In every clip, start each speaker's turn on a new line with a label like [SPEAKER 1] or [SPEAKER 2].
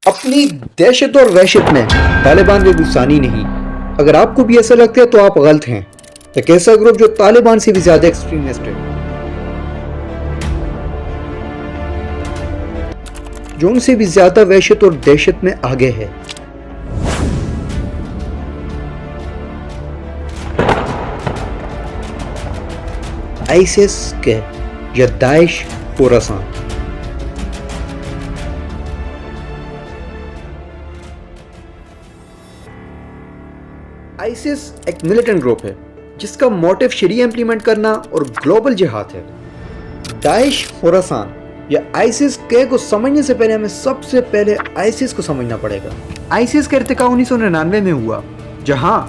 [SPEAKER 1] اپنی دہشت اور وحشت میں طالبان میں ثانی نہیں. اگر آپ کو بھی ایسا لگتا ہے تو آپ غلط ہیں. ایک ایسا گروپ جو طالبان سے بھی زیادہ ایکسٹریمسٹ ہے، جو ان سے بھی زیادہ وحشت اور دہشت میں آگے ہے. آئیسس کے یا داعش خوراسان. آئیسس ایک ملیٹنٹ گروپ ہے جس کا موٹیو شریعہ امپلیمنٹ کرنا اور گلوبل جہاد ہے. داعش خوراسان یا آئیسس کے کو سمجھنے سے پہلے ہمیں سب سے پہلے آئیسس کو سمجھنا پڑے گا. آئیسس کا ارتقا 1999 میں ہوا، جہاں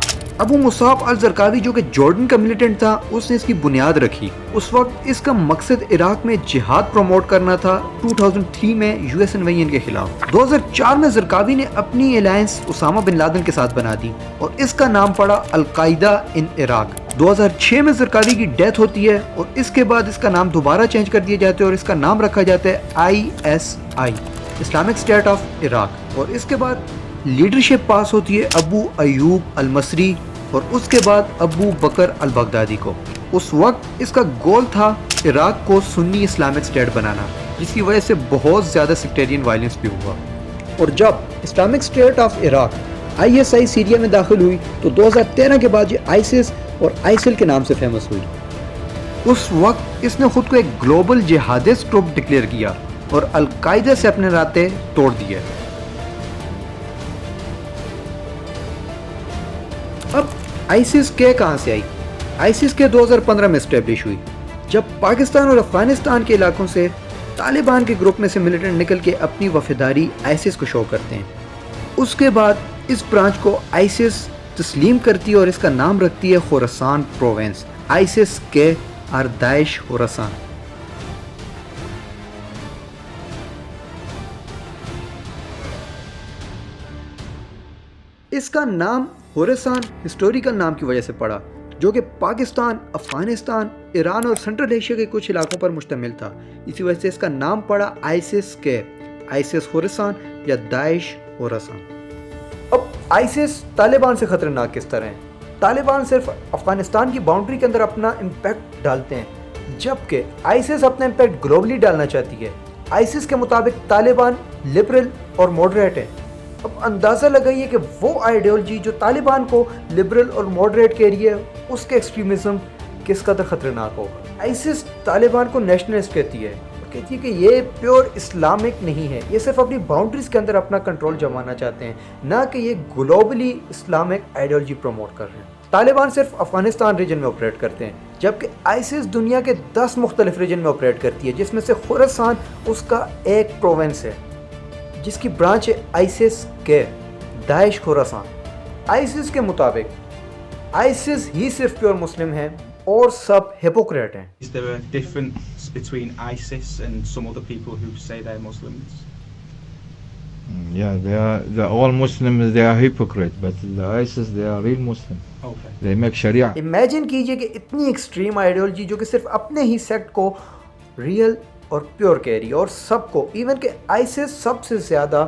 [SPEAKER 1] ابو مصعب الزرقاوی جو کہ جارڈن کا ملیٹنٹ تھا اس نے اس کی بنیاد رکھی. اس وقت اس کا مقصد عراق میں جہاد پروموٹ کرنا تھا 2003 میں یو ایس انویژن کے خلاف. 2004 میں زرقاوی نے اپنی الائنس اسامہ بن لادن کے ساتھ بنا دی اور اس کا نام پڑا القاعدہ ان عراق. 2006 میں زرقاوی کی ڈیتھ ہوتی ہے اور اس کے بعد اس کا نام دوبارہ چینج کر دیا جاتا ہے اور اس کا نام رکھا جاتا ہے ISI، Islamic state of Iraq. اور اس کے بعد لیڈرشپ پاس ہوتی ہے ابو ایوب المصری اور اس کے بعد ابو بکر البغدادی کو. اس وقت اس کا گول تھا عراق کو سنی اسلامک اسٹیٹ بنانا، جس کی وجہ سے بہت زیادہ سیکٹیرین وائلنس بھی ہوا. اور جب Islamic state of Iraq ISI Syria میں داخل ہوئی تو 2013 کے بعد یہ آئیسس اور آئیسل کے نام سے فیمس ہوئی. اس وقت اس نے خود کو ایک گلوبل جہادسٹ گروپ ڈکلیئر کیا اور القاعدہ سے اپنے رابطے توڑ دیے. اب آئیسس کے کہاں سے آئی؟ آئیسس کے 2015 میں اسٹیبلش ہوئی جب پاکستان اور افغانستان کے علاقوں سے طالبان کے گروپ میں سے ملیٹنٹ نکل کے اپنی وفاداری آئیسس کو شو کرتے ہیں. اس کے بعد اس برانچ کو آئیسس تسلیم کرتی ہے اور اس کا نام رکھتی ہے خوراسان پروونس. آئیسس کے اور داعش خوراسان. اس کا نام خوراسان ہسٹوریکل نام کی وجہ سے پڑا جو کہ پاکستان، افغانستان، ایران اور سینٹرل ایشیا کے کچھ علاقوں پر مشتمل تھا. اسی وجہ سے اس کا نام پڑا آئیسس کے، آئیسس خوراسان یا داعش خوراسان. اب آئیسس طالبان سے خطرناک کس طرح ہیں؟ طالبان صرف افغانستان کی باؤنڈری کے اندر اپنا امپیکٹ ڈالتے ہیں، جبکہ آئیسس اپنا امپیکٹ گلوبلی ڈالنا چاہتی ہے. آئیسس کے مطابق طالبان لبرل اور ماڈریٹ ہے. اب اندازہ لگائیے کہ وہ آئیڈیالوجی جو طالبان کو لبرل اور ماڈریٹ کہہ رہی ہے، اس کے ایکسٹریمزم کس قدر خطرناک ہوگا. آئیسس طالبان کو نیشنلسٹ کہتی ہے اور کہتی ہے کہ یہ پیور اسلامک نہیں ہے، یہ صرف اپنی باؤنڈریز کے اندر اپنا کنٹرول جمانا چاہتے ہیں، نہ کہ یہ گلوبلی اسلامک آئیڈیالوجی پروموٹ کر رہے ہیں. طالبان صرف افغانستان ریجن میں آپریٹ کرتے ہیں، جبکہ آئیسس دنیا کے 10 مختلف ریجن میں آپریٹ کرتی ہے، جس میں سے خوراسان اس کا ایک پروونس ہے جس کی برانچ ہے آئیسس کے، داعش خوراسان. آئیسس کے مطابق آئیسس ہی صرف پیور مسلم ہے اور سب ہیپوکریٹ ہیں.
[SPEAKER 2] Is there a difference between ISIS and some other people who say they're Muslims?
[SPEAKER 3] Yeah, they're all Muslims. They are hypocrite, but the ISIS they are real Muslim.
[SPEAKER 2] Okay.
[SPEAKER 3] They make Sharia.
[SPEAKER 1] Imagine کیجئے کہ اتنی extreme ideology جو کہ صرف اپنے ہی sect کو real اور pure کہہ رہی ہے اور سب کو، ایون کہ آئیسس سب سے زیادہ،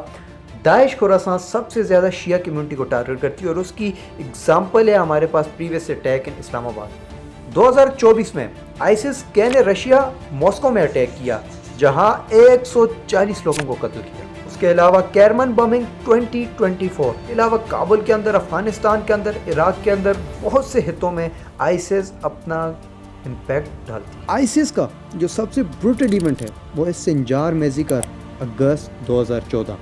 [SPEAKER 1] داعش خوراسان سب سے زیادہ شیعہ کمیونٹی کو ٹارگٹ کرتی ہے اور اس کی اگزامپل ہے ہمارے پاس پریویس اٹیک ان اسلام آباد. 2024 میں آئیسس کے نے رشیا ماسکو میں اٹیک کیا جہاں 140 لوگوں کو قتل کیا. اس کے علاوہ کیرمن بمنگ 2024 کے علاوہ کابل کے اندر، افغانستان کے اندر، عراق کے اندر بہت سے حصوں میں آئیسس اپنا امپیکٹ ڈالتی ہے. آئیسس کا جو سب سے بروٹل ایونٹ ہے وہ ہے سنجار میزیکر اگست 2014.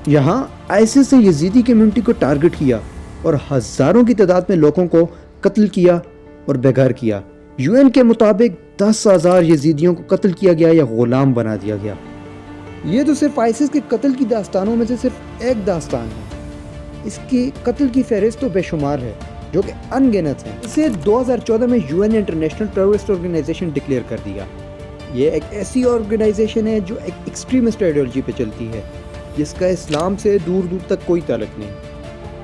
[SPEAKER 1] یہاں آئیسس نے یزیدی کمیونٹی کو ٹارگٹ کیا اور ہزاروں کی تعداد میں لوگوں کو قتل کیا اور بے گھر کیا. UN کے مطابق 10,000 یزیدیوں کو قتل کیا گیا یا غلام بنا دیا گیا. یہ تو صرف آئیسس کے قتل کی داستانوں میں سے صرف ایک داستان ہے. اس کی قتل کی فہرست تو بے شمار ہے جو کہ ان گنت ہیں. اسے 2014 میں UN نے انٹرنیشنل ٹیررسٹ آرگنائزیشن ڈکلیئر کر دیا. یہ ایک ایسی آرگنائزیشن ہے جو ایک ایکسٹریمسٹ آئیڈیالوجی پہ چلتی ہے جس کا اسلام سے دور دور تک کوئی تعلق نہیں.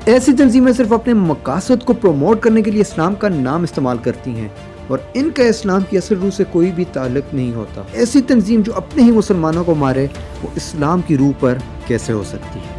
[SPEAKER 1] ایسی تنظیمیں صرف اپنے مقاصد کو پروموٹ کرنے کے لیے اسلام کا نام استعمال کرتی ہیں اور ان کا اسلام کی اصل روح سے کوئی بھی تعلق نہیں ہوتا. ایسی تنظیم جو اپنے ہی مسلمانوں کو مارے وہ اسلام کی روح پر کیسے ہو سکتی ہے؟